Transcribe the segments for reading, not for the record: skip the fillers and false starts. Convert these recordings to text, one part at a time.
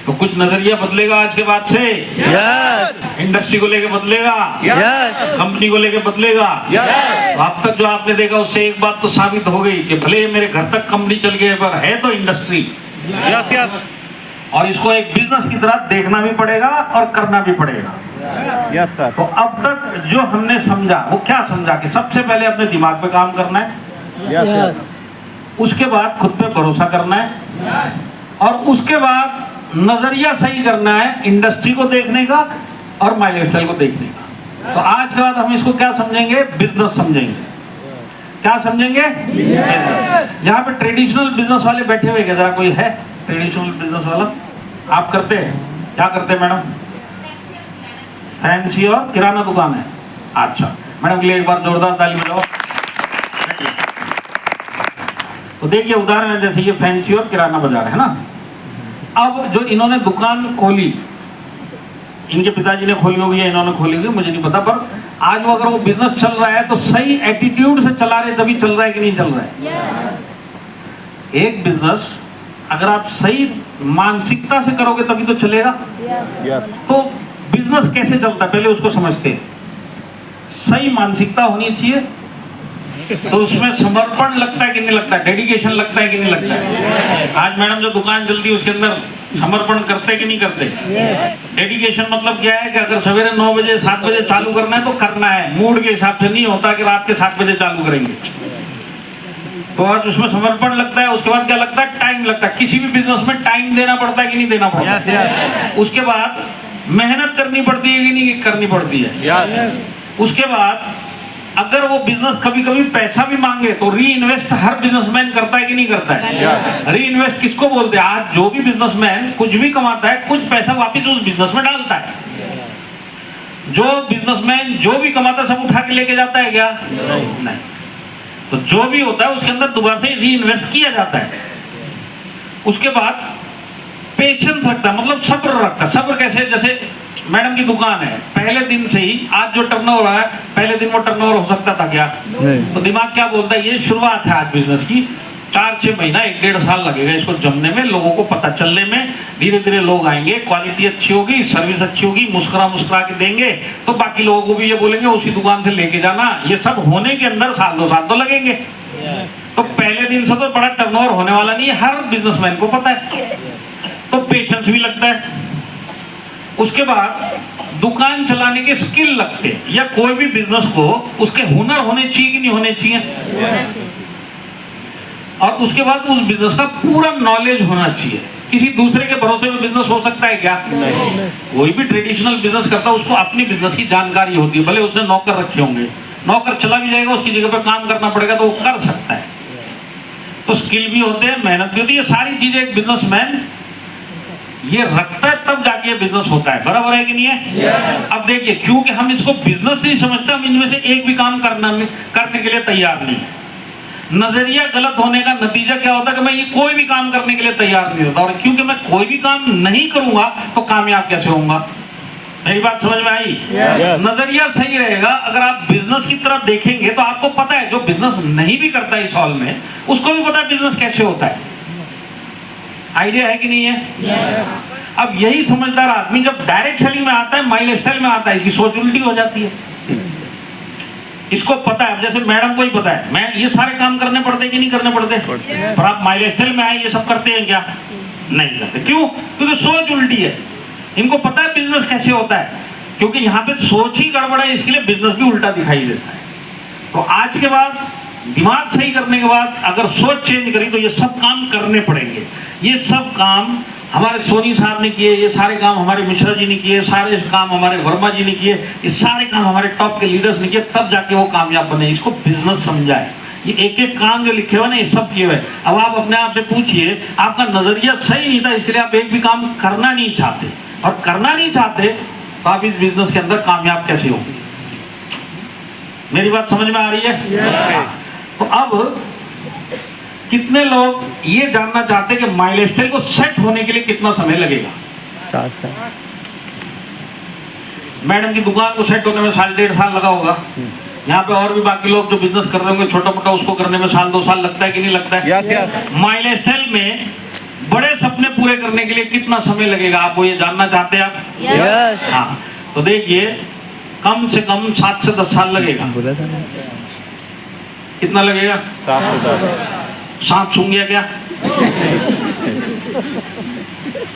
तो कुछ नजरिया बदलेगा आज के बाद से। यस इंडस्ट्री को लेके बदलेगा, यस कंपनी को लेके बदलेगा। तो अब तक जो आपने देखा उससे एक बात तो साबित हो गई कि भले मेरे घर तक कंपनी चल गए पर है तो इंडस्ट्री। यस यस और इसको एक बिजनेस की तरह देखना भी पड़ेगा और करना भी पड़ेगा। Yes sir. तो अब तक जो हमने समझा वो क्या समझा कि सबसे पहले अपने दिमाग पे काम करना है, यस उसके बाद खुद पे भरोसा करना है, और उसके बाद नजरिया सही करना है इंडस्ट्री को देखने का और माई लाइफस्टाइल को देखने का। तो आज के बाद हम इसको क्या समझेंगे? बिजनेस समझेंगे। क्या समझेंगे? यहाँ पे ट्रेडिशनल बिजनेस वाले बैठे हुए क्या? जरा कोई है ट्रेडिशनल बिजनेस वाला? आप करते हैं? क्या करते हैं मैडम? फैंसी और किराना दुकान है। अच्छा मैडम के लिए एक बार जोरदार ताली बजाओ। तो देखिए उदाहरण है, जैसे ये फैंसी और किराना बाजार है ना। अब जो इन्होंने दुकान खोली, इनके पिताजी ने खोली होगी या इन्होंने खोली होगी मुझे नहीं पता, पर आज वो अगर वो बिजनेस चल रहा है तो सही एटीट्यूड से चला रहे तभी चल रहा है कि नहीं चल रहा है। एक बिजनेस अगर आप सही मानसिकता से करोगे तभी तो चलेगा। तो बिजनेस कैसे चलता है पहले उसको समझते हैं। सही मानसिकता होनी चाहिए, तो उसमें समर्पण लगता है कि नहीं लगता है, डेडिकेशन लगता है कि नहीं लगता है। आज मैडम जो दुकान चलती है उसके अंदर समर्पण करते कि नहीं करते? डेडिकेशन मतलब क्या है कि अगर सवेरे 9 बजे 7 बजे चालू करना है तो करना है, मूड के हिसाब से नहीं होता कि रात के 7 बजे चालू करेंगे। तो आज उसमें समर्पण लगता है। उसके बाद क्या लगता है? टाइम लगता है। किसी भी बिजनेस में टाइम देना पड़ता है कि नहीं देना पड़ता? उसके बाद मेहनत करनी पड़ती है कि नहीं करनी पड़ती है? उसके बाद अगर वो बिजनेस कभी कभी पैसा भी मांगे तो री इन्वेस्ट हर बिजनेसमैन करता है कि नहीं करता है? री इन्वेस्ट किसको बोलते हैं? आज जो भी बिजनेसमैन कुछ भी कमाता है कुछ पैसा वापस उस बिजनेस में डालता है। जो बिजनेसमैन जो भी कमाता है सब उठा के लेके जाता है क्या? नहीं। तो जो भी होता है उसके अंदर दोबारा से री इन्वेस्ट किया जाता है। उसके बाद पेशेंस रखता है, मतलब सब्र रखता है। सब्र कैसे? जैसे मैडम की दुकान है, पहले दिन से ही आज जो टर्नओवर है पहले दिन वो टर्नओवर हो सकता था क्या? तो दिमाग क्या बोलता है? ये शुरुआत है आज बिजनेस की, 4-6 महीना 1-1.5 साल लगेगा इसको जमने में, लोगों को पता चलने में। धीरे धीरे लोग आएंगे, क्वालिटी अच्छी होगी, सर्विस अच्छी होगी, मुस्कुरा मुस्कुरा के देंगे तो बाकी लोगों को भी ये बोलेंगे उसी दुकान से लेके जाना। ये सब होने के अंदर 1-2 साल तो लगेंगे। तो पहले दिन से तो बड़ा टर्नओवर होने वाला नहीं है, हर बिजनेसमैन को पता है। तो पेशेंस भी लगता है। उसके बाद दुकान चलाने के स्किल लगते हैं, या कोई भी बिजनेस को उसके हुनर होने चाहिए कि नहीं होने चाहिए? और उसके बाद उस बिजनेस का पूरा नॉलेज होना चाहिए। किसी दूसरे के भरोसे में बिजनेस हो सकता है क्या? कोई भी ट्रेडिशनल बिजनेस करता है उसको अपनी बिजनेस की जानकारी होती है, भले उसने नौकर रखे होंगे, नौकर चला भी जाएगा उसकी जगह पर काम करना पड़ेगा तो वो कर सकता है। तो स्किल भी होते हैं, मेहनत भी होती है, ये सारी चीजें एक बिजनेसमैन ये रखता है तब जाके ये बिजनेस होता है। बराबर है कि नहीं है? अब देखिए क्योंकि हम इसको बिजनेस नहीं समझते, हम इनमें से एक भी काम करने के लिए तैयार नहीं है। नजरिया गलत होने का नतीजा क्या होता है कि मैं ये कोई भी काम करने के लिए तैयार नहीं होता, और क्योंकि मैं कोई भी काम नहीं करूंगा तो कामयाब कैसे होऊंगा? मेरी बात समझ में आई? नजरिया सही रहेगा। अगर आप बिजनेस की तरफ देखेंगे तो आपको पता है जो बिजनेस नहीं भी करता इस हॉल में उसको भी पता है बिजनेस कैसे होता है। आइडिया है कि नहीं है? अब यही समझदार आदमी जब डायरेक्ट सेलिंग में आता है, माई लाइफस्टाइल में आता है, इसकी सोच उल्टी हो जाती है। इसको पता है, जैसे मैडम को ही पता है मैं ये सारे काम करने पड़ते हैं कि नहीं करने पड़ते, पर आप माई लाइफस्टाइल में आए ये सब करते हैं क्या? नहीं करते। क्यों? क्योंकि सोच उल्टी है। इनको पता है बिजनेस कैसे होता है, क्योंकि यहाँ पे सोच ही गड़बड़ है, इसके लिए बिजनेस भी उल्टा दिखाई देता है। तो आज के बाद दिमाग सही करने के बाद अगर सोच चेंज करी तो ये सब काम करने पड़ेंगे। ये सब काम हमारे सोनी साहब ने किए, ये सारे काम हमारे मिश्रा जी ने किए, सारे काम हमारे वर्मा जी ने किए, ये सारे काम हमारे टॉप के लीडर्स ने किए, तब जाके वो कामयाब बने। इसको बिजनेस समझा है। ये एक एक काम जो लिखे हुए ना ये सब किए हुए। अब आप अपने आप से पूछिए, आपका नजरिया सही नहीं था इसके लिए आप एक भी काम करना नहीं चाहते, और करना नहीं चाहते तो आप इस बिजनेस के अंदर कामयाब कैसे होंगे? मेरी बात समझ में आ रही है? तो अब कितने लोग ये जानना चाहते हैं कि माई लाइफस्टाइल को सेट होने के लिए कितना समय लगेगा? 7 साल। मैडम की दुकान को सेट होने में 1.5 साल लगा होगा। यहाँ पे और भी बाकी लोग जो बिजनेस कर रहे होंगे छोटा मोटा, उसको करने में 1-2 साल लगता है कि नहीं लगता है? Yes yes. माई लाइफस्टाइल में बड़े सपने पूरे करने के लिए कितना समय लगेगा, आपको ये जानना चाहते हैं आप? यस। हाँ, तो देखिए कम से कम 7 से 10 साल लगेगा। बोला था ना। कितना लगेगा? 7 सूंघ गया क्या?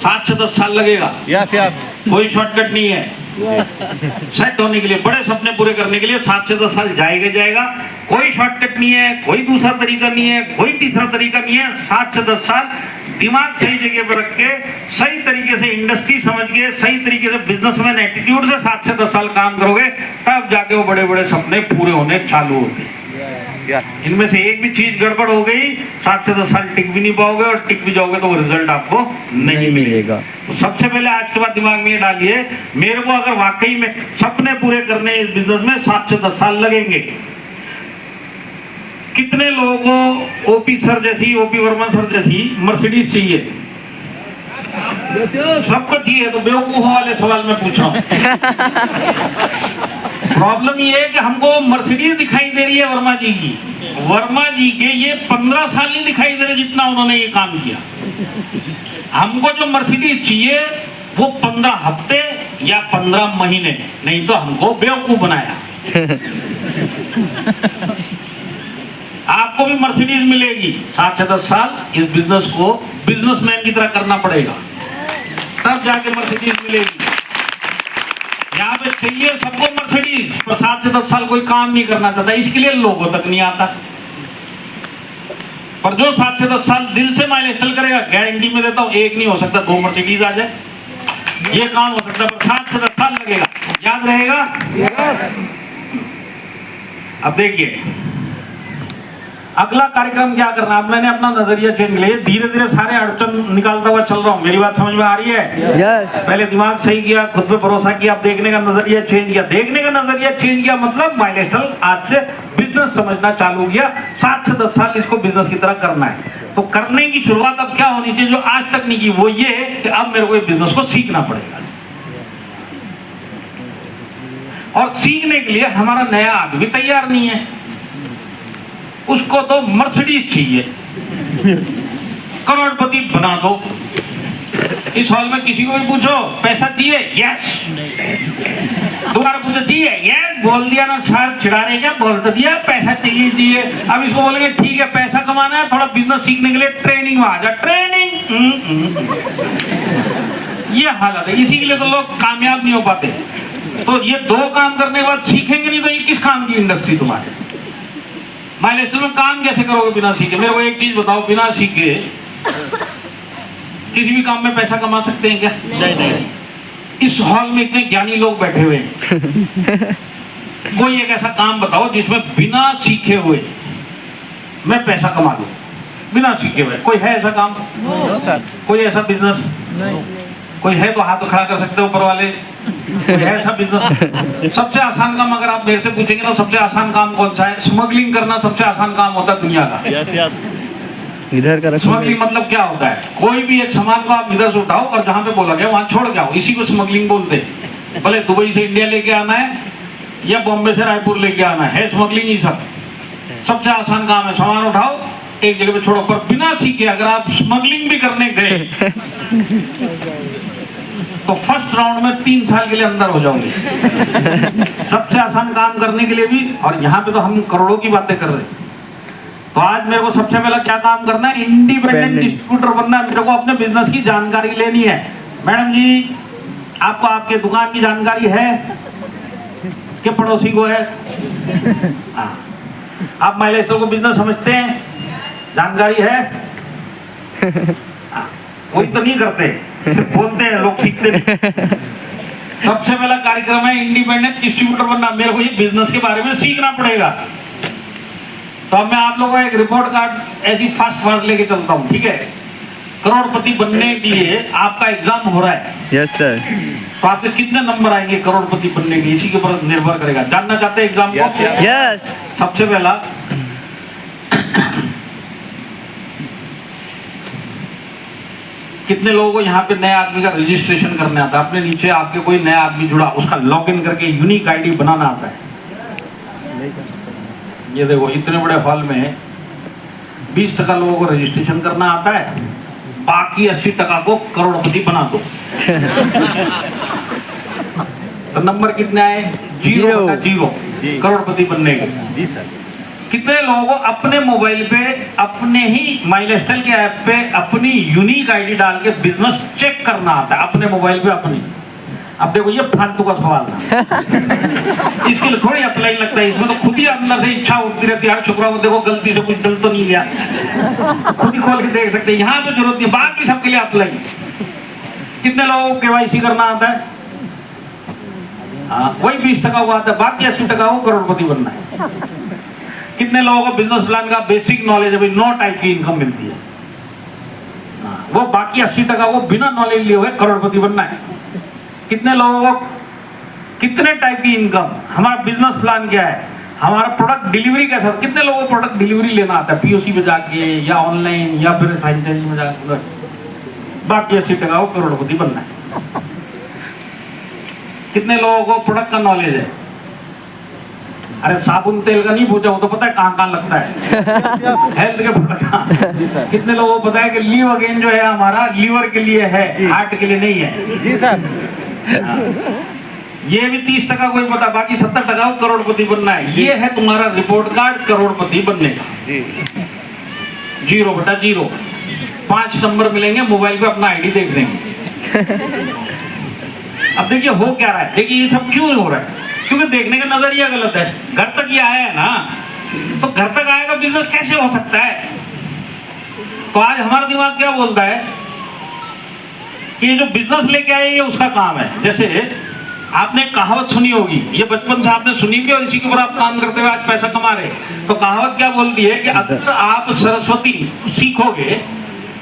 7 से 10 साल लगेगा। Yes yes. कोई शॉर्टकट नहीं है। सेट होने के लिए, बड़े सपने पूरे करने के लिए 7 से 10 साल जाएगा। कोई शॉर्टकट नहीं है, कोई दूसरा तरीका नहीं है, कोई तीसरा तरीका नहीं है। 7 से 10 साल दिमाग सही जगह पर रख के, सही तरीके से इंडस्ट्री समझ के, सही तरीके से बिजनेसमैन एटीट्यूड से 7 से 10 साल काम करोगे, तब जाके वो बड़े बड़े सपने पूरे होने चालू होते हैं। इनमें से एक भी चीज गड़बड़ हो गई, 7 से 10 साल टिक भी नहीं पाओगे, और टिक भी जाओगे तो वो रिजल्ट आपको नहीं मिलेगा। तो सबसे पहले आज के बाद दिमाग में ये डालिए, मेरे को अगर वाकई में सपने पूरे करने इस बिजनेस में 7 से 10 साल लगेंगे। कितने लोगों को ओपी सर जैसी, ओपी वर्मा सर जैसी मर्सिडीज चाहिए? सबको चाहिए, तो बेवकूफों वाले सवाल मैं पूछ रहा हूं। प्रॉब्लम ये है कि हमको मर्सिडीज दिखाई दे रही है वर्मा जी की। वर्मा जी के ये 15 साल नहीं दिखाई दे रहे जितना उन्होंने ये काम किया। हमको जो मर्सिडीज चाहिए वो 15 हफ्ते या 15 महीने, नहीं तो हमको बेवकूफ बनाया। आपको भी मर्सिडीज मिलेगी, 7 से 10 साल इस बिजनेस को बिजनेसमैन की तरह करना पड़ेगा, तब जाके मर्सिडीज मिलेगी। यहाँ पे चाहिए सबको मर्सिडीज, पर 7 से 10 साल कोई काम नहीं करना चाहता, इसके लिए लोगों तक नहीं आता। पर जो 7 से 10 साल दिल से माइलेज चल करेगा, गारंटी में देता हूँ, एक नहीं हो सकता 2 मर्सिडीज आ जाए, ये काम हो सकता है, पर 7 से 10 साल लगेगा। याद रहेगा? अब देखिए अगला कार्यक्रम क्या करना। अब मैंने अपना नजरिया चेंज किया, धीरे धीरे सारे अड़चन निकालता हुआ चल रहा हूँ। मेरी बात समझ में आ रही है? यस। पहले दिमाग सही किया, खुद पे भरोसा किया, अब देखने का नजरिया चेंज किया। देखने का नजरिया चेंज किया मतलब माइलस्टोन आज से बिजनेस समझना चालू किया। 7 से 10 साल इसको बिजनेस की तरह करना है। तो करने की शुरुआत अब क्या होनी चाहिए जो आज तक नहीं की, वो ये है कि अब मेरे को इस बिजनेस को सीखना पड़ेगा। और सीखने के लिए हमारा नया आदमी तैयार नहीं है, उसको तो मर्सिडीज चाहिए, करोड़पति बना दो। इस हॉल में किसी को भी पूछो पैसा चाहिए, यस। दोबारा पूछो चाहिए, यस। बोल दिया ना सर, चिढ़ा रहे क्या? बोल तो दिया पैसा चाहिए। अब इसको बोलेंगे ठीक है पैसा कमाना है, थोड़ा बिजनेस सीखने के लिए ट्रेनिंग में आ जा। ट्रेनिंग ये हालत है, इसी के लिए तो लोग कामयाब नहीं हो पाते। तो ये 2 काम करने के बाद सीखेंगे नहीं तो ये किस काम की इंडस्ट्री तुम्हारे? माइलस्टोन में काम कैसे करोगे बिना सीखे? मेरे को एक चीज बताओ, बिना सीखे किसी भी काम में पैसा कमा सकते हैं क्या? नहीं। इस हॉल में इतने ज्ञानी लोग बैठे हुए हैं, कोई एक ऐसा काम बताओ जिसमें बिना सीखे हुए मैं पैसा कमा लूं, बिना सीखे हुए। कोई है ऐसा काम? कोई ऐसा बिजनेस? कोई है तो हाथ खड़ा कर सकते हो ऊपर वाले। कोई है ऐसा बिजनेस? सबसे आसान काम अगर आप मेरे से पूछेंगे ना, सबसे आसान काम कौन सा है? स्मगलिंग करना सबसे आसान काम होता है दुनिया का। Yes yes. इधर का स्मगलिंग मतलब क्या होता है? कोई भी एक सामान को आप इधर से उठाओ और जहां पे बोला गया वहां छोड़ के आओ, इसी को स्मगलिंग बोलते हैं। भले दुबई से इंडिया लेके आना है या बॉम्बे से रायपुर लेके आना है स्मगलिंग ही सब। सबसे आसान काम है, सामान उठाओ एक जगह पे छोड़ो। पर बिना सीखे अगर आप स्मगलिंग भी करने गए तो फर्स्ट राउंड में 3 साल के लिए अंदर हो जाओगे। सबसे आसान काम करने के लिए भी, और यहाँ पे तो हम करोड़ों की बातें कर रहे हैं। तो आज मेरे को सबसे पहला क्या काम करना है? इंडिपेंडेंट डिस्ट्रीब्यूटर बनना है। मेरे को अपने बिजनेस की जानकारी लेनी है। मैडम जी आपको आपके दुकान की जानकारी है कि पड़ोसी को है? हाँ। आप माइलस्टोन को बिजनेस समझते हैं? जानकारी है? हाँ। कोई तो नहीं करते, सिर्फ बोलते हैं, लोग सीखते नहीं। सबसे पहला कार्यक्रम है इंडिपेंडेंट डिस्ट्रीब्यूटर बनना। मेरे को ये बिजनेस के बारे में सीखना पड़ेगा। तो अब मैं आप लोगों को एक रिपोर्ट कार्ड ऐसी फास्ट वर्ड लेके चलता हूँ, ठीक है? करोड़पति बनने के लिए आपका एग्जाम हो रहा है। Yes sir. तो आपके कितने नंबर आएंगे करोड़पति बनने के, इसी के ऊपर निर्भर करेगा। जानना चाहते हैं एग्जाम को? यस। सबसे पहला कितने लोगों को यहाँ पे नए आदमी का रजिस्ट्रेशन करने आता है? अपने नीचे आपके कोई नया आदमी जुड़ा, उसका लॉगिन करके यूनिक आईडी बनाना आता है? ये देखो इतने बड़े हॉल में 20% लोगों को रजिस्ट्रेशन करना आता है, बाकी 80% को करोड़पति बना दो। तो नंबर कितने आए? 0/0 करोड़पति बनने के। जी सर। कितने लोगों को अपने मोबाइल पे अपने ही माइलस्टाइल के ऐप पे अपनी यूनिक आईडी डाल के बिजनेस चेक करना आता है अपने मोबाइल पे अपनी? अब देखो ये फालतू का सवाल था। इसके लिए थोड़ी अप्लाई लगता है, इसमें तो खुद ही अंदर से इच्छा उठती रहती है, यार शुक्र देखो गलती से कुछ डल तो नहीं गया, खुद ही खोल के देख सकते हैं। यहाँ पे जरूरत नहीं, बाकी सबके लिए अप्लाई। कितने लोगों को केवाईसी करना आता है? हाँ, वही 20% को आता है, बाकी 80% को करोड़पति बनना है। कितने लोगों को बिजनेस प्लान का बेसिक नॉलेज है, भाई 9 टाइप की इनकम मिलती है, वो बाकी 80% को बिना नॉलेज लिए हुए करोड़पति बनना है। कितने लोगों को कितने टाइप की इनकम, हमारा बिजनेस प्लान क्या है, हमारा प्रोडक्ट डिलीवरी कैसा, कितने लोगों को प्रोडक्ट डिलीवरी लेना आता है पीओसी पे जाके या ऑनलाइन या फिर फ्रेंचाइजी में जाकर, बाकी 80% को करोड़पति बनना है। कितने लोगों को प्रोडक्ट का नॉलेज है? अरे साबुन तेल का नहीं पूछा, वो तो पता है कहाँ कहाँ लगता है, हेल्थ के प्रोडक्ट का। कितने लोगों को पता है कि लीव अगेन जो है हमारा लीवर के लिए है, हार्ट के लिए नहीं है? जी सर। ये भी 30% को ही पता, बाकी 70% को करोड़पति बनना है। ये है तुम्हारा रिपोर्ट कार्ड करोड़पति बनने का। 0/0 5 नंबर मिलेंगे, मोबाइल पे अपना आईडी देख देंगे। अब देखिए हो क्या रहा है, देखिए ये सब क्यों हो रहा है, क्योंकि देखने का नजरिया गलत है। घर तक ये आया है ना, तो घर तक आएगा बिजनेस कैसे हो सकता है? तो आज हमारा दिमाग क्या बोलता है कि ये जो बिजनेस लेके आए ये उसका काम है। जैसे आपने कहावत सुनी होगी, ये बचपन से आपने सुनी भी और इसी के ऊपर आप काम करते हुए आज पैसा कमा रहे। तो कहावत क्या बोलती है कि अगर आप सरस्वती सीखोगे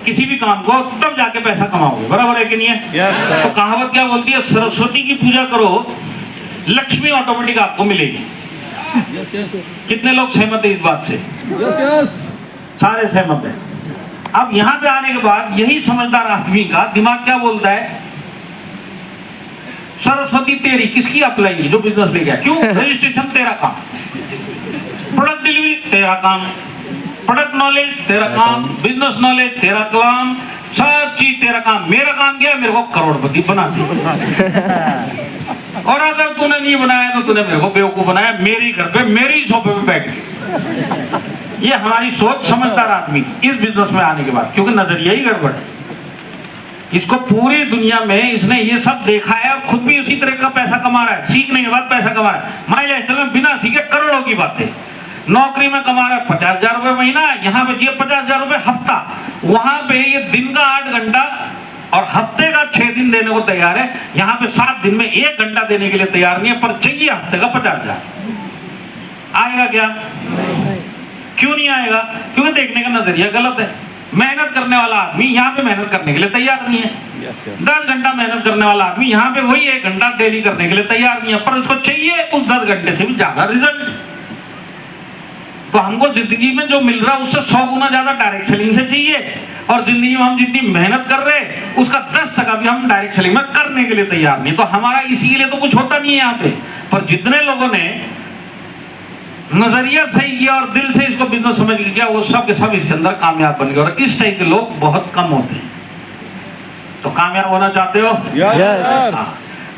किसी भी काम को तब जाके पैसा कमाओगे, बराबर है कि नहीं है? तो कहावत क्या बोलती है? सरस्वती की पूजा करो, लक्ष्मी ऑटोमेटिक आपको मिलेगी। कितने लोग सहमत है इस बात से? सारे सहमत है। अब यहाँ पे आने के बाद यही समझदार आदमी का दिमाग क्या बोलता है? सरस्वती तेरी, किसकी अप्लाई की? जो बिजनेस ले गया। क्यों? रजिस्ट्रेशन तेरा काम, प्रोडक्ट डिलीवरी तेरा काम, प्रोडक्ट नॉलेज तेरा काम, बिजनेस नॉलेज तेरा काम, सब चीज तेरा काम। मेरा काम क्या है? मेरे को करोड़पति बना दिया। और अगर तूने नहीं बनाया तो तूने मेरे को बेवकूफ बनाया, मेरी घर पे मेरी सोफे पे बैठ के। ये हमारी सोच समझदार आदमी इस बिजनेस में आने के बाद, क्योंकि नजरिया ही गड़बड़ है। इसको पूरी दुनिया में इसने ये सब देखा है और खुद भी उसी तरह का पैसा कमा रहा है, सीखने के बाद पैसा कमा रहा है। माइलस्टाइल में बिना सीखे करोड़ों की बातें। नौकरी में कमा रहा है 50,000 रुपए महीना, यहाँ पे ये 50,000 रुपए हफ्ता, वहां पे ये दिन का 8 घंटा और हफ्ते का 6 दिन देने को तैयार है। यहाँ पे 7 दिन में 1 घंटा देने के लिए तैयार नहीं है, पर चाहिए हफ्ते का 50,000। आएगा क्या? क्यों नहीं आएगा? क्योंकि देखने का नजरिया गलत है। मेहनत करने वाला आदमी यहाँ पे मेहनत करने के लिए तैयार नहीं है। 10 घंटा मेहनत करने वाला आदमी यहाँ पे वही 1 घंटा डेली करने के लिए तैयार नहीं है, पर उसको चाहिए उस 10 घंटे से भी ज्यादा रिजल्ट। तो हमको जिंदगी में जो मिल रहा है उससे 100 गुना ज्यादा डायरेक्ट सेलिंग से चाहिए, और जिंदगी में हम जितनी मेहनत कर रहे हैं उसका 10% भी हम डायरेक्ट सेलिंग में करने के लिए तैयार नहीं। तो हमारा इसी के लिए तो कुछ होता नहीं है यहाँ पे। पर जितने लोगों ने नजरिया सही किया और दिल से इसको बिजनेस समझ के किया, वो सब के सब इसके अंदर कामयाब बन गए। और इस टाइप के लोग बहुत कम होते हैं। तो कामयाब होना चाहते हो? हाँ।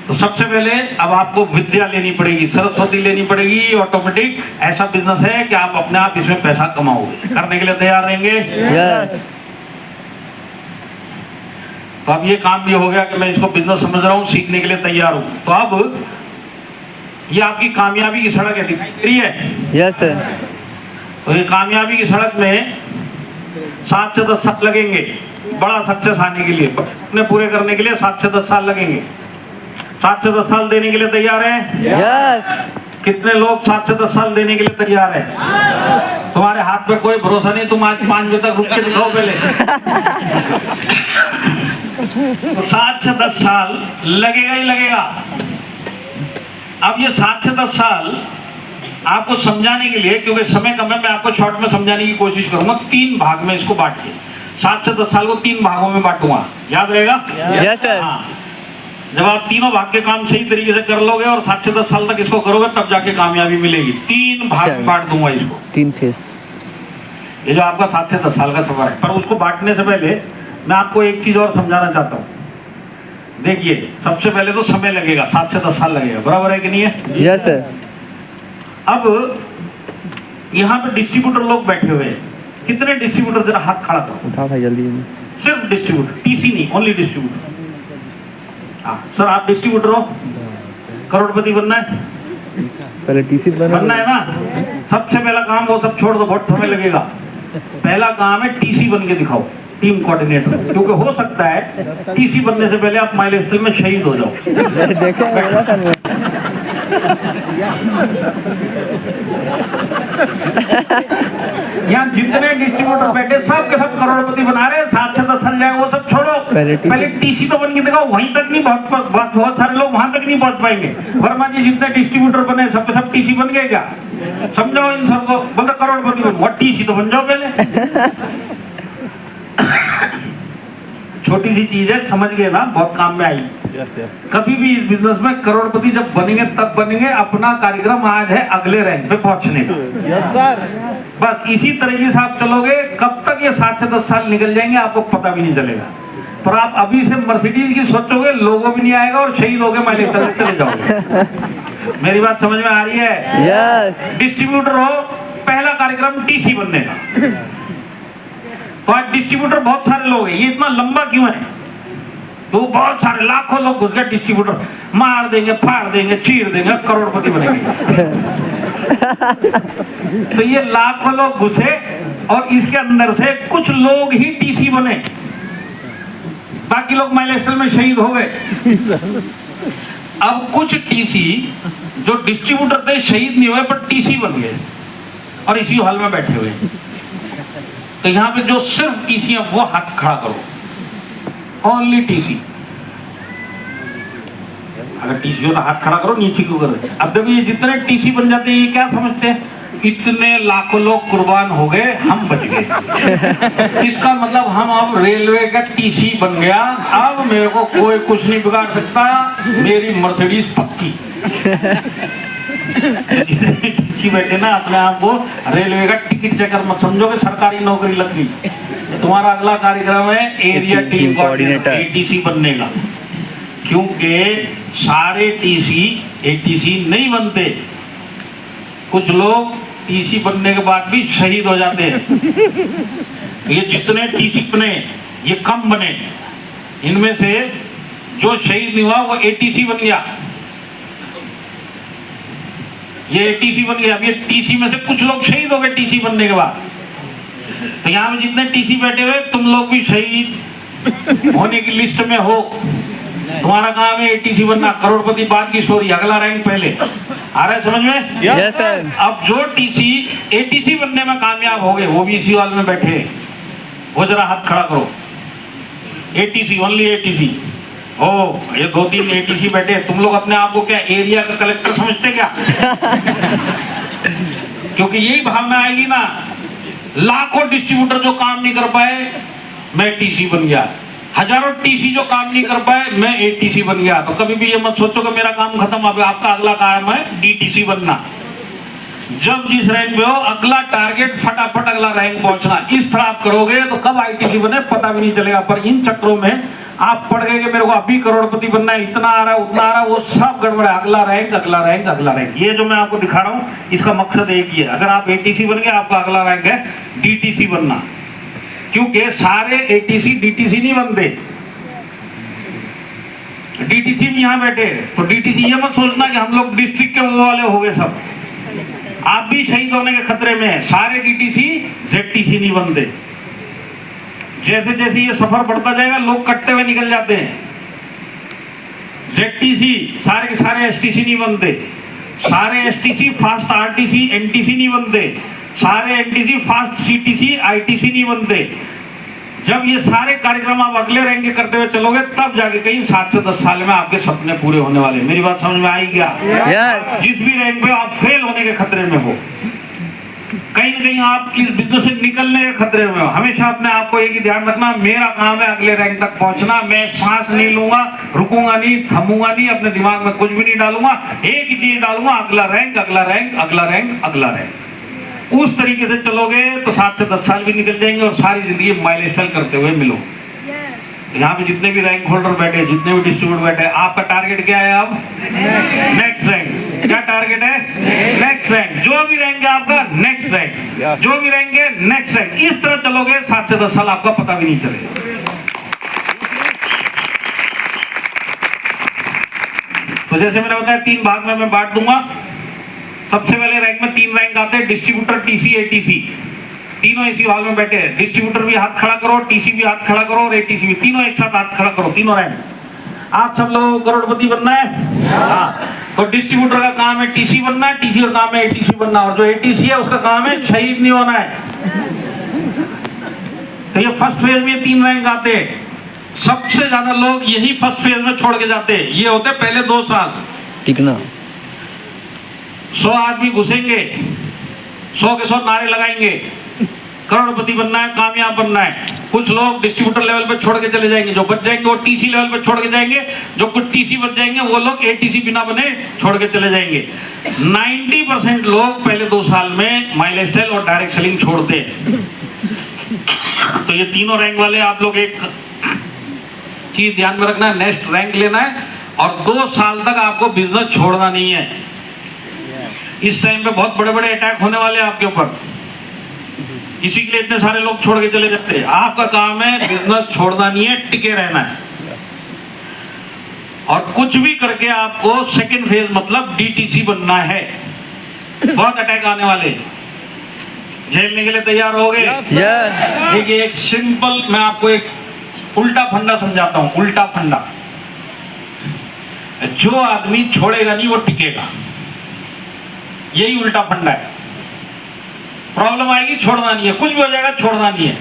तो सबसे पहले अब आपको विद्या लेनी पड़ेगी, सरस्वती लेनी पड़ेगी। ऑटोमेटिक ऐसा बिजनेस है कि आप अपने आप इसमें पैसा कमाओगे। करने के लिए तैयार रहेंगे? तो अब ये काम भी हो गया कि मैं इसको बिजनेस समझ रहा हूँ, सीखने के लिए तैयार हूँ। तो अब ये आपकी कामयाबी की सड़क है, दिखाई दे रही है? Yes sir. तो ये कामयाबी की सड़क में 7 से 10 साल लगेंगे बड़ा सक्सेस आने के लिए। अपने पूरे करने के लिए 7 से 10 साल लगेंगे। 7 से 10 साल देने के लिए तैयार है? यस। कितने लोग 7 से 10 साल देने के लिए तैयार है? तुम्हारे हाथ पे कोई भरोसा नहीं, तुम आज 5 बजे तक रुक के दिखाओ पहले। तो 7 से 10 साल लगेगा ही लगेगा। अब ये 7 से 10 साल आपको समझाने के लिए, क्योंकि समय कम है, मैं आपको शॉर्ट में समझाने की कोशिश करूंगा। 3 भाग में इसको बांट के 7 से 10 साल को 3 भागों में बांटूंगा। याद रहेगा? Yes sir. हाँ, जब आप तीनों भाग के काम सही तरीके से कर लोगे और 7 से 10 साल तक इसको करोगे, तब जाके कामयाबी मिलेगी। 3 भाग में बांट दूंगा इसको। 3 फेस। ये जो आपका 7 से 10 साल का सफर है, पर उसको बांटने से पहले मैं आपको एक चीज और समझाना चाहता हूँ। देखिए, सबसे पहले तो समय लगेगा, 7 से 10 साल लगेगा, बराबर है कि नहीं है? Yes sir. अब यहाँ पे डिस्ट्रीब्यूटर लोग बैठे हुए हैं। कितने डिस्ट्रीब्यूटर, जरा हाथ खड़ा करो। उठा भाई जल्दी। सिर्फ डिस्ट्रीब्यूटर, टीसी नहीं, ओनली डिस्ट्रीब्यूटर। हाँ सर, आप डिस्ट्रीब्यूटर हो, करोड़पति बनना है, पहले टीसी बनना है ना? सबसे पहला काम वो सब छोड़ दो, बहुत समय लगेगा। पहला काम है टीसी बन के दिखाओ, टीम कोऑर्डिनेटर। क्योंकि हो सकता है टीसी बनने से पहले आप माइलस्टोन में शहीद हो जाओ। देखा यहाँ जितने डिस्ट्रीब्यूटर बैठे सब के सब करोड़पति बना रहे हैं, 7 से 10 साल जाए वो सब छोड़ो, पहले टीसी तो बन के दिखाओ। वहीं तक नहीं, बहुत सारे लोग वहां तक नहीं पहुंच पाएंगे। वर्मा जी जितने डिस्ट्रीब्यूटर बने सब के सब टीसी बन गए क्या? समझाओ इन सबको, बोलते करोड़पति बन, टीसी तो बन जाओ पहले। छोटी सी चीज है, समझ गए ना, बहुत काम में आई। कभी भी इस बिजनेस में करोड़पति जब बनेंगे तब बनेंगे। अपना कार्यक्रम आज है अगले रैंक पे पहुंचने का। Yes sir. बस इसी तरीके से आप चलोगे, कब तक ये 7 से 10 साल निकल जाएंगे आपको पता भी नहीं चलेगा। पर आप अभी से मर्सिडीज की सोचोगे, लोगो भी नहीं आएगा और शहीद होगे माइलेज चले जाओगे। मेरी बात समझ में आ रही है? यस। डिस्ट्रीब्यूटर हो, पहला कार्यक्रम टीसी बनने का। तो आज डिस्ट्रीब्यूटर बहुत सारे लोग हैं। ये इतना लंबा क्यों है? तो बहुत सारे लाखों लोग घुस गए डिस्ट्रीब्यूटर, मार देंगे, फाड़ देंगे, चीर देंगे, करोड़पति बनेंगे। तो ये लाखों लोग घुसे और इसके अंदर से कुछ लोग ही टीसी बने, बाकी लोग माइलस्टोन में शहीद हो गए। अब कुछ टीसी जो डिस्ट्रीब्यूटर थे शहीद नहीं हुए पर टीसी बन गए और इसी हॉल में बैठे हुए। तो यहाँ पे जो सिर्फ टीसी है वो हाथ खड़ा करो, ओनली टीसी। अगर टीसी हो तो हाथ खड़ा करो, नीचे क्यों कर रहे? अब देखो ये जितने टीसी बन जाते हैं ये क्या समझते हैं? इतने लाखों लोग कुर्बान हो गए, हम बच गए। इसका मतलब हम अब रेलवे का टीसी बन गया, अब मेरे को कोई कुछ नहीं बिगाड़ सकता, मेरी मर्सिडीज पक्की। टीसी बैठे ना, अपने आप को रेलवे का टिकट चेकर मत समझो कि सरकारी नौकरी लग गई। तुम्हारा अगला कार्यक्रम है एरिया टीम कोऑर्डिनेटर, एटीसी बनने का। क्योंकि सारे टीसी एटीसी नहीं बनते, कुछ लोग टीसी बनने के बाद भी शहीद हो जाते हैं। ये जितने टीसी बने ये कम बने, इनमें से जो शहीद नहीं हुआ वो एटीसी बन गया, ये एटीसी बन गया। अब ये टीसी में से कुछ लोग शहीद हो गए टीसी बनने के बाद। तो यहाँ में जितने टीसी बैठे हुए तुम लोग भी शहीद होने की लिस्ट में हो। तुम्हारा काम है एटीसी बनना, करोड़पति बाद की स्टोरी, अगला रैंक पहले। आ रहा है समझ में? Yes sir. अब जो टीसी एटीसी बनने में कामयाब हो गए वो भी इसी हॉल में बैठे हैं, वो जरा हाथ खड़ा करो। ATC, only ATC. ओ ये 2-3 एटीसी बैठे, तुम लोग अपने आप को क्या एरिया का कलेक्टर समझते क्या? क्योंकि यही भावना आएगी ना, लाखों डिस्ट्रीब्यूटर जो काम नहीं कर पाए मैं टीसी बन गया, हजारों टीसी जो काम नहीं कर पाए मैं एटीसी बन गया। तो कभी भी ये मत सोचो कि मेरा काम खत्म, अब आपका अगला काम है डीटीसी बनना। जब जिस रैंक में हो अगला टारगेट फटाफट अगला रैंक पहुंचना। इस तरह आप करोगे तो कब आईटीसी बने पता भी नहीं चलेगा। पर इन चक्रों में आप पढ़ गए कि मेरे को अभी करोड़पति बनना है, इतना आ रहा है उतना आ रहा है, वो सब गड़बड़ है। अगला रैंक अगला रैंक अगला रैंक। ये जो मैं आपको दिखा रहा हूँ इसका मकसद एक ही है, अगर आप एटीसी बन गए आपका अगला रैंक है डीटीसी बनना। क्योंकि सारे एटीसी डीटीसी नहीं बनते, डीटीसी भी यहाँ बैठे, तो डीटीसी ये मत सोचना कि हम लोग डिस्ट्रिक्ट के वो वाले हो गए सब। आप भी शहीद होने के खतरे में है। सारे डीटीसी जेडटीसी नहीं बनते। जैसे जैसे ये सफर बढ़ता जाएगा लोग कटते हुए निकल जाते हैं। जेडटीसी सारे के सारे एसटीसी नहीं बनते, सारे एसटीसी फास्ट आरटीसी एनटीसी नहीं बनते, सारे एनटीसी फास्ट सीटीसी आईटीसी नहीं बनते। जब ये सारे कार्यक्रम आप अगले रैंक के करते हुए चलोगे तब जाके कहीं 7 से 10 साल में आपके सपने पूरे होने वाले। मेरी बात समझ में आई क्या? Yes. जिस भी रैंक पे आप फेल होने के खतरे में हो, कहीं ना कहीं आप इस बिजनेस से निकलने के खतरे में हो, हमेशा अपने आप को एक ही ध्यान रखना, मेरा काम है अगले रैंक तक पहुंचना। मैं सांस नहीं लूंगा, रुकूंगा नहीं, थमूंगा नहीं, अपने दिमाग में कुछ भी नहीं डालूंगा, एक ही चीज डालूंगा, अगला रैंक अगला रैंक अगला रैंक अगला रैंक। उस तरीके से चलोगे तो 7 से 10 साल भी निकल जाएंगे और सारी जिंदगी माइलस्टोन करते हुए मिलो। यहाँ पे जितने भी रैंक होल्डर बैठे, जितने भी डिस्ट्रीब्यूटर बैठे, आपका टारगेट क्या है? अब नेक्स्ट रैंक। क्या टारगेट है? Next rank. जो भी रैंक है आपका नेक्स्ट रैंक, जो भी रैंक है नेक्स्ट रैंक। इस तरह चलोगे 7 से 10 साल आपका पता भी नहीं चलेगा। तो जैसे मैंने बताया 3 भाग में मैं बांट दूंगा। सबसे पहले रैंक में 3 रैंक आते हैं, डिस्ट्रीब्यूटर, टीसी, एटीसी। तीनों इसी हॉल में बैठे हैं। डिस्ट्रीब्यूटर भी हाथ खड़ा करो, टीसी भी हाथ खड़ा करो और एटीसी भी, तीनों एक साथ हाथ खड़ा करो, तीनों रैंक। आप सब लोगों को करोड़पति बनना है। हाँ, तो डिस्ट्रीब्यूटर का काम है टीसी बनना, टीसी का काम है एटीसी बनना, और जो एटीसी है उसका काम है शहीद नहीं होना है। तो ये फर्स्ट फेज में 3 रैंक आते हैं। सबसे ज्यादा लोग यही फर्स्ट फेज में छोड़ के जाते हैं। ये होते पहले 2 साल टिकना। 100 आदमी घुसेंगे, 100 के 100 नारे लगाएंगे, करोड़पति बनना है, कामयाब बनना है। कुछ लोग डिस्ट्रीब्यूटर लेवल पे छोड़ के चले जाएंगे, जो बच जाएंगे वो टीसी लेवल पे छोड़ के जाएंगे, जो कुछ टीसी बच जाएंगे वो लोग एटीसी बिना बने छोड़ के चले जाएंगे। 90% लोग पहले 2 साल में माई लाइफस्टाइल और डायरेक्ट सेलिंग छोड़ते हैं। तो ये तीनों रैंक वाले आप लोग एक चीज ध्यान में रखना है, नेक्स्ट रैंक लेना है और 2 साल तक आपको बिजनेस छोड़ना नहीं है। इस टाइम पे बहुत बड़े बड़े अटैक होने वाले हैं आपके ऊपर, इसी के लिए इतने सारे लोग छोड़ के चले जाते हैं। आपका काम है बिजनेस छोड़ना नहीं है, टिके रहना है। और कुछ भी करके आपको सेकंड फेज मतलब डीटीसी बनना है। बहुत अटैक आने वाले, झेलने के लिए तैयार हो गए? देखिए एक सिंपल, मैं आपको एक उल्टा फंडा समझाता हूं। उल्टा फंडा, जो आदमी छोड़ेगा नहीं वो टिकेगा, यही उल्टा फंडा है। प्रॉब्लम आएगी, छोड़ना नहीं है, कुछ भी हो जाएगा, छोड़ना नहीं है।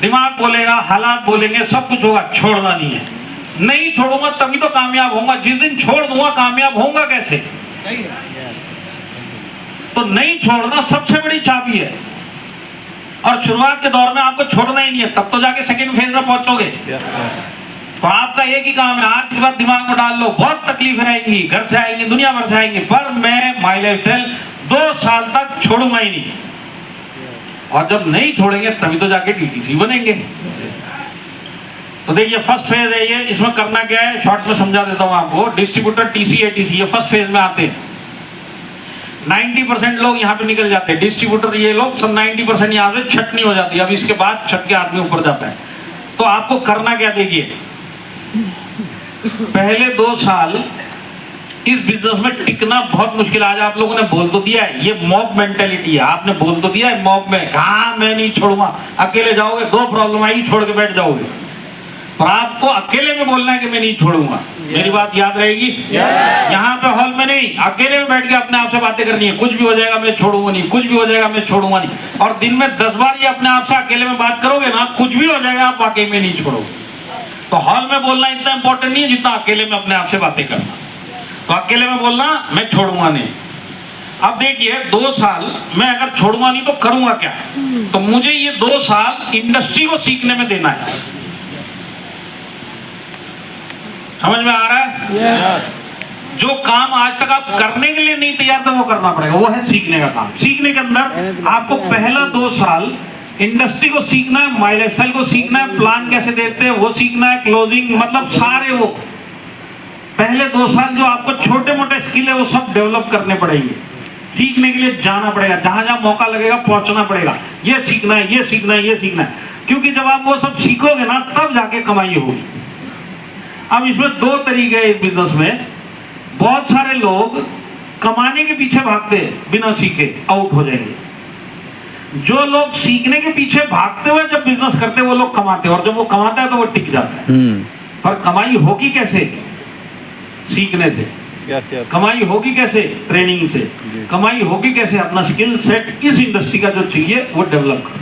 दिमाग बोलेगा, हालात बोलेंगे, सब कुछ होगा, छोड़ना नहीं है। नहीं छोड़ूंगा तभी तो कामयाब होऊंगा, जिस दिन छोड़ दूंगा कामयाब होऊंगा कैसे? तो नहीं छोड़ना सबसे बड़ी चाबी है। और शुरुआत के दौर में आपको छोड़ना ही नहीं है, तब तो जाके सेकंड फेज में पहुंचोगे। तो आपका एक ही काम है, आज के बाद दिमाग में डाल लो, बहुत तकलीफें आएंगी, घर से आएंगी, दुनिया भर से आएंगी, पर मैं माई लाइफस्टाइल 2 साल तक छोड़ूंगा ही नहीं। और जब नहीं छोड़ेंगे तभी तो जाके डीटीसी बनेंगे। तो देखिए फर्स्ट फेज है ये, इसमें करना क्या है शॉर्ट में समझा देता हूं आपको। डिस्ट्रीब्यूटर, टीसी, एटीसी, ये फर्स्ट फेज में आते हैं। 90% लोग यहाँ पे निकल जाते हैं। डिस्ट्रीब्यूटर ये लोग सब 90% यहाँ से छटनी हो जाती है। अब इसके बाद छट के आदमी ऊपर जाता है। तो आपको करना क्या, देखिए पहले 2 साल इस बिजनेस में टिकना बहुत मुश्किल। आज आप लोगों ने बोल तो दिया है, ये मॉब मेंटेलिटी है, आपने बोल तो दिया है मॉब में, हाँ मैं नहीं छोड़ूंगा। अकेले जाओगे 2 प्रॉब्लम आएगी, छोड़ के बैठ जाओगे। पर आपको अकेले में बोलना है कि मैं नहीं छोड़ूंगा। मेरी बात याद रहेगी? यहाँ पे हॉल में नहीं, अकेले में बैठ के अपने आप से बातें करनी है। कुछ भी हो जाएगा मैं छोड़ूंगा नहीं, कुछ भी हो जाएगा मैं छोड़ूंगा नहीं। और दिन में 10 बार ये अपने आप से अकेले में बात करोगे ना, कुछ भी हो जाएगा आप वाकई में नहीं छोड़ोगे। तो हॉल में बोलना इतना इंपॉर्टेंट नहीं है जितना अकेले में अपने आप से बातें करना। तो अकेले में बोलना मैं छोड़ूंगा नहीं। अब देखिए 2 साल मैं अगर छोड़ूंगा नहीं तो करूंगा क्या? तो मुझे ये 2 साल इंडस्ट्री को सीखने में देना है। समझ में आ रहा है? जो काम आज तक आप करने के लिए नहीं तैयार थे वो करना पड़ेगा, वो है सीखने का काम। सीखने के अंदर आपको पहला 2 साल इंडस्ट्री को सीखना है, माई लाइफस्टाइल को सीखना है, प्लान कैसे देते हैं वो सीखना है, क्लोजिंग मतलब सारे वो पहले 2 साल जो आपको छोटे मोटे स्किल है वो सब डेवलप करने पड़ेंगे। सीखने के लिए जाना पड़ेगा, जहां जहां मौका लगेगा पहुंचना पड़ेगा। ये सीखना है, ये सीखना है, ये सीखना है, क्योंकि जब आप वो सब सीखोगे ना तब जाके कमाई होगी। अब इसमें 2 तरीके हैं इस बिजनेस में। बहुत सारे लोग कमाने के पीछे भागते हैं, बिना सीखे आउट हो जाएंगे। जो लोग सीखने के पीछे भागते हुए जब बिजनेस करते हैं वो लोग कमाते हैं, और जब वो कमाता है तो वो टिक जाता है। पर कमाई होगी कैसे? सीखने से। कमाई होगी कैसे? ट्रेनिंग से। कमाई होगी कैसे? अपना स्किल सेट इस इंडस्ट्री का जो चाहिए वो डेवलप करना,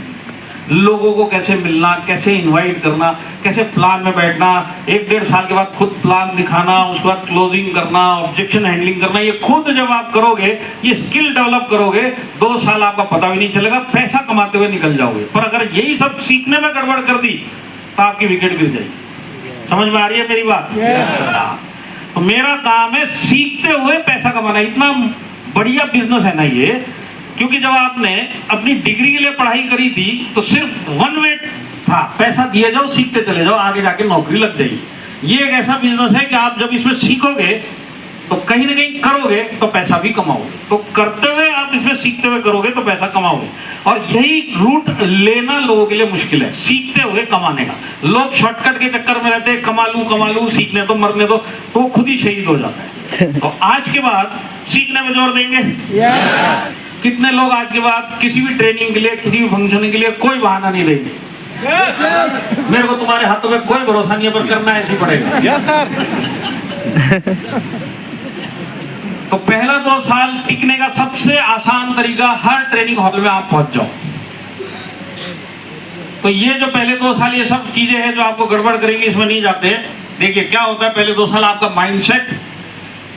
लोगों को कैसे मिलना, कैसे इनवाइट करना, कैसे प्लान में बैठना, 1-1.5 साल के बाद खुद प्लान दिखाना, उसके बाद क्लोजिंग करना, ऑब्जेक्शन हैंडलिंग करना। ये खुद जब आप करोगे, ये स्किल डेवलप करोगे, 2 साल आपका पता भी नहीं चलेगा, पैसा कमाते हुए निकल जाओगे। पर अगर यही सब सीखने में गड़बड़ कर दी तो आपकी विकेट गिर जाएगी। समझ में आ रही है मेरी बात? तो मेरा काम है सीखते हुए पैसा कमाना। इतना बढ़िया बिजनेस है ना ये, क्योंकि जब आपने अपनी डिग्री के लिए पढ़ाई करी थी तो सिर्फ 1 वे था, पैसा दिए जाओ, सीखते चले जाओ, आगे जाके नौकरी लग जाएगी। ये एक ऐसा बिजनेस है कि आप जब इसमें सीखोगे तो कहीं ना कहीं करोगे तो पैसा भी कमाओगे, तो करते हुए आप इसमें सीखते हुए करोगे तो पैसा कमाओगे। और यही रूट लेना लोगों के लिए मुश्किल है, सीखते हुए कमाने का। लोग शॉर्टकट के चक्कर में रहते हैं, कमा लूं, सीखने दो, मरने दो, तो वो खुद ही शहीद हो जाता है। तो आज के बाद सीखने में जोर देंगे। कितने लोग आज के बाद किसी भी ट्रेनिंग के लिए, किसी भी फंक्शन के लिए कोई बहाना नहीं देंगे? मेरे को तुम्हारे हाथों में कोई भरोसा नहीं है, पर करना ऐसे ही पड़ेगा। तो पहला 2 साल टिकने का सबसे आसान तरीका, हर ट्रेनिंग हॉल में आप पहुंच जाओ। तो ये जो पहले 2 साल ये सब चीजें हैं जो आपको गड़बड़ करेंगी, इसमें नहीं जाते। देखिए क्या होता है, पहले 2 साल आपका माइंडसेट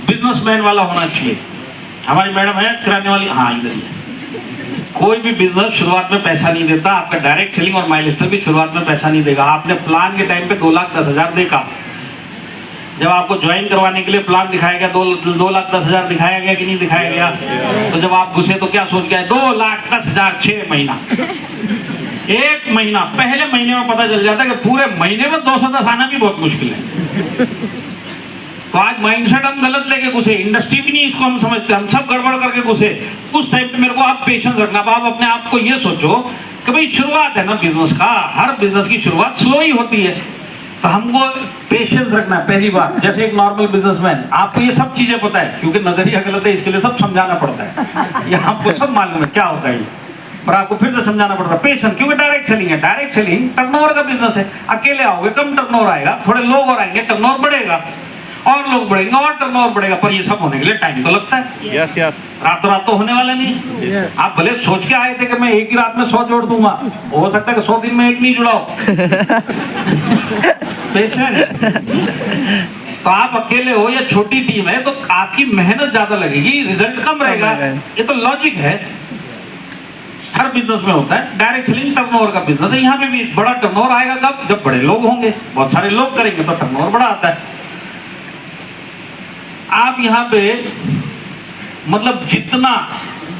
बिजनेसमैन वाला होना चाहिए। हमारी मैडम है किराने वाली, हाँ इधर ही है। कोई भी बिजनेस शुरुआत में पैसा नहीं देता, आपका डायरेक्ट सेलिंग और माइलस्टोन भी शुरुआत में पैसा नहीं देगा। आपने प्लान के टाइम पे 2,10,000 देखा, जब आपको ज्वाइन करवाने के लिए प्लान दिखाया गया 2,10,000 दिखाया गया कि नहीं दिखाया गया? तो जब आप घुसे तो क्या सोच गए? 2,10,000 6 महीना, 1 महीना, पहले महीने में पता चल जाता है कि पूरे महीने में 210 आना भी बहुत मुश्किल है। तो आज माइंडसेट हम गलत लेके घुसे, इंडस्ट्री भी नहीं इसको हम समझते, हम सब गड़बड़ करके घुसे। उस टाइम पे मेरे को आप पेशेंस रखना, आप अपने आप को ये सोचो कि भाई शुरुआत है ना बिजनेस का, हर बिजनेस की शुरुआत स्लो ही होती है, तो हमको पेशेंस रखना है। पहली बात, जैसे एक नॉर्मल बिजनेसमैन, आपको ये सब चीजें पता है, क्योंकि नजरिया गलत है इसके लिए सब समझाना पड़ता है। ये आपको सब मालूम है क्या होता है, पर आपको फिर से समझाना पड़ता है। पेशेंस, क्योंकि डायरेक्ट सेलिंग है, डायरेक्ट सेलिंग टर्नओवर का बिजनेस है। अकेले आओगे कम टर्नओवर आएगा, थोड़े लोग और आएंगे टर्नओवर बढ़ेगा, और लोग बढ़ेंगे और टर्नओवर बढ़ेगा, पर ये सब होने के लिए टाइम तो लगता है। यस यस, रातों रात तो होने वाला नहीं। आप भले सोच के आए थे कि मैं एक ही रात में 100 जोड़ दूंगा, हो सकता है कि 100 दिन में एक नहीं जुड़ाओ। तो आप अकेले हो या छोटी टीम है तो आपकी मेहनत ज्यादा लगेगी, रिजल्ट कम रहेगा। ये तो लॉजिक है, हर बिजनेस में होता है। डायरेक्ट सेलिंग टर्नओवर का बिजनेस है, यहाँ पे भी बड़ा टर्नओवर आएगा कब? जब बड़े लोग होंगे, बहुत सारे लोग करेंगे तो टर्नओवर बड़ा आता है। आप यहाँ पे मतलब जितना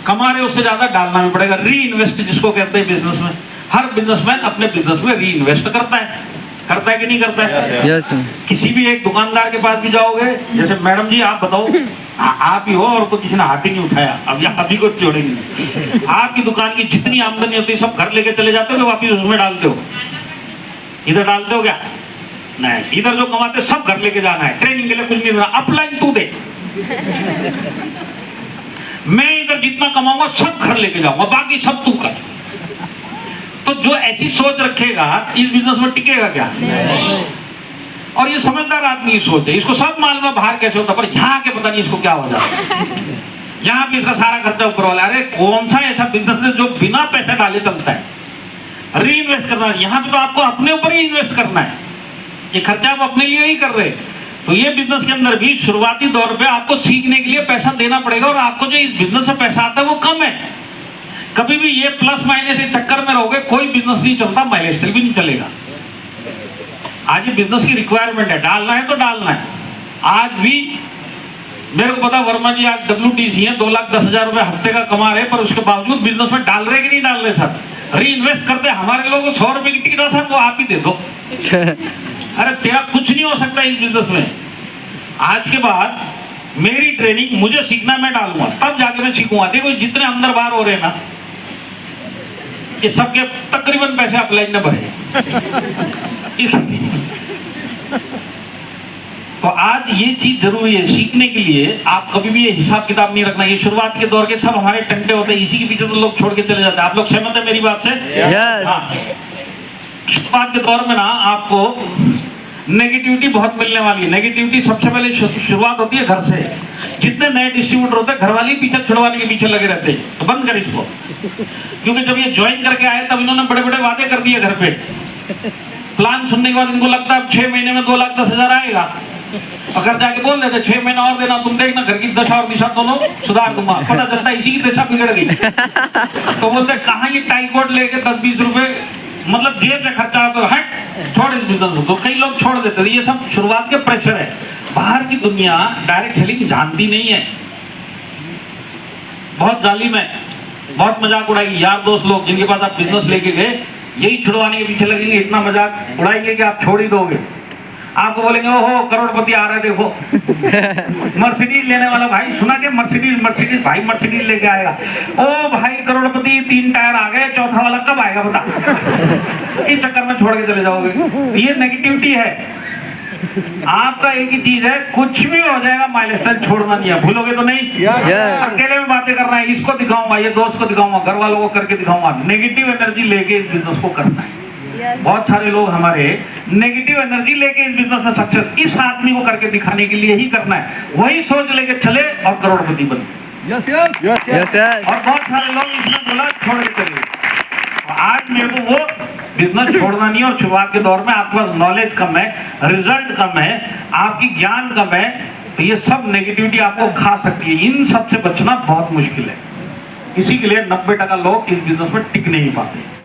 कमा रहे उससे ज्यादा डालना भी पड़ेगा। री इन्वेस्ट जिसको कहते हैं बिजनेस में, हर बिजनेसमैन अपने बिजनेस में री इन्वेस्ट करता है कि नहीं करता है? यस। किसी भी एक दुकानदार के पास भी जाओगे, जैसे मैडम जी आप बताओ, आप ही हो और तो किसी ने हाथ ही नहीं उठाया, अब यहाँ अभी को छोड़ेंगे। आपकी दुकान की जितनी आमदनी होती है सब घर लेके चले जाते हो, वापिस उसमें डालते हो? इधर डालते हो क्या? नहीं, इधर जो कमाते सब घर लेके जाना है, ट्रेनिंग के लिए कुछ नहीं देना। अपलाइन तू दे, मैं इधर जितना कमाऊंगा सब घर लेके जाऊंगा, बाकी सब तू कर। तो जो ऐसी सोच रखेगा इस बिजनेस में टिकेगा क्या? और ये समझदार आदमी सोच है, इसको सब मालूम है बाहर कैसे होता, पर यहाँ के पता नहीं इसको क्या हो जाता है। यहाँ पे इसका सारा खर्चा ऊपर वाला। अरे कौन सा ऐसा बिजनेस है जो बिना पैसे डाले चलता है? री इन्वेस्ट करना है, यहाँ पे तो आपको अपने ऊपर ही इन्वेस्ट करना है, ये खर्चा आप अपने लिए ही कर रहे। तो ये बिजनेस के अंदर भी शुरुआती दौर पे आपको सीखने के लिए पैसा देना पड़ेगा, और आपको जो इस बिजनेस से पैसा आता है वो कम है। कभी भी ये प्लस माइनस के चक्कर में रहोगे कोई बिजनेस नहीं चलता, माइलस्टोन भी नहीं चलेगा। आज ये बिजनेस की रिक्वायरमेंट है, डालना है तो डालना है। आज भी मेरे को पता, वर्मा जी आज WTC है, 2,10,000 रुपए हफ्ते का कमा रहे, पर उसके बावजूद बिजनेस में डाल रहे कि नहीं डाल रहे? सर री इन्वेस्ट करते। हमारे लोगों को 100 रुपए की टिकट है सर, वो आप ही दे दो। अरे तेरा कुछ नहीं हो सकता इस बिजनेस में। आज के बाद मेरी ट्रेनिंग मुझे सीखना, मैं डालूंगा तब जाके मैं सीखूंगा। देखो जितने अंदर बाहर हो रहे हैं ना, ये सबके तकरीबन पैसे अपलाइन ने भरे। तो आज ये चीज जरूरी है सीखने के लिए। आप कभी भी ये हिसाब किताब नहीं रखना। ये शुरुआत के दौर के सब हमारे टंटे होते हैं, इसी के पीछे तो लोग छोड़ के चले जाते हैं। आप लोग सहमत है मेरी बात से? Yes. हाँ। शुरुआत के दौर में ना आपको नेगेटिविटी बहुत मिलने वाली है। नेगेटिविटी सबसे पहले शुरुआत होती है घर से। जितने नए डिस्ट्रीब्यूटर होते हैं घर वाले पीछे छुड़वाने के पीछे लगे रहते हैं, तो बंद कर इसको। क्योंकि जब ये ज्वाइन करके आए तब इन्होंने बड़े बड़े वादे कर दिए घर पे। प्लान सुनने के बाद इनको लगता है 6 महीने में 2,10,000 आएगा। अगर जाके बोल देते 6 महीना और देना, तुम देखना घर की दशा और दिशा दोनों सुधार दूंगा। पता चलता है इसी की दशा बिगड़ गई। तो बोलते कहाँ ये टाई कोट लेके 10-20 रुपए मतलब जेब से खर्चा, तो हट छोड़ इस बिजनेस को। कई लोग छोड़ देते। ये सब शुरुआत के प्रेशर है। बाहर की दुनिया डायरेक्ट सेलिंग जानती नहीं है, बहुत जालिम है, बहुत मजाक उड़ाएगी। यार दोस्त लोग जिनके पास आप बिजनेस लेके गए यही छुड़वाने के पीछे लगेंगे, इतना मजाक उड़ाएंगे कि आप छोड़ ही दोगे। आपको बोलेंगे ओहो करोड़पति आ रहा है देखो, मर्सिडीज लेने वाला भाई, सुना के मर्सिडीज भाई मर्सिडीज लेके आएगा। ओ भाई करोड़पति 3 टायर आ गए, चौथा वाला कब आएगा बता। इस चक्कर में छोड़ के चले जाओगे, ये नेगेटिविटी है। आपका एक ही चीज है, कुछ भी हो जाएगा माइलस्टोन छोड़ना नहीं है, भूलोगे तो नहीं। अकेले में बातें करना है, इसको दिखाऊंगा, ये दोस्त को दिखाऊंगा, घर वालों को करके दिखाऊंगा, नेगेटिव एनर्जी लेके इस बिजनेस को करना है। बहुत सारे लोग हमारे नेगेटिव एनर्जी लेके इस बिजनेस में सक्सेस, इस आदमी को करके दिखाने के लिए ही करना है, वही सोच लेके चले और करोड़पति बने। और बहुत सारे लोग इसमें बोला छोड़ के चले। आज मेरे को वो बिजनेस छोड़ना नहीं, और शुरुआत के दौर में आपके पास नॉलेज कम है, रिजल्ट कम है, आपकी ज्ञान कम है, तो ये सब नेगेटिविटी आपको खा सकती है। इन सब से बचना बहुत मुश्किल है। इसी के लिए 90% लोग इस बिजनेस में टिक नहीं पाते।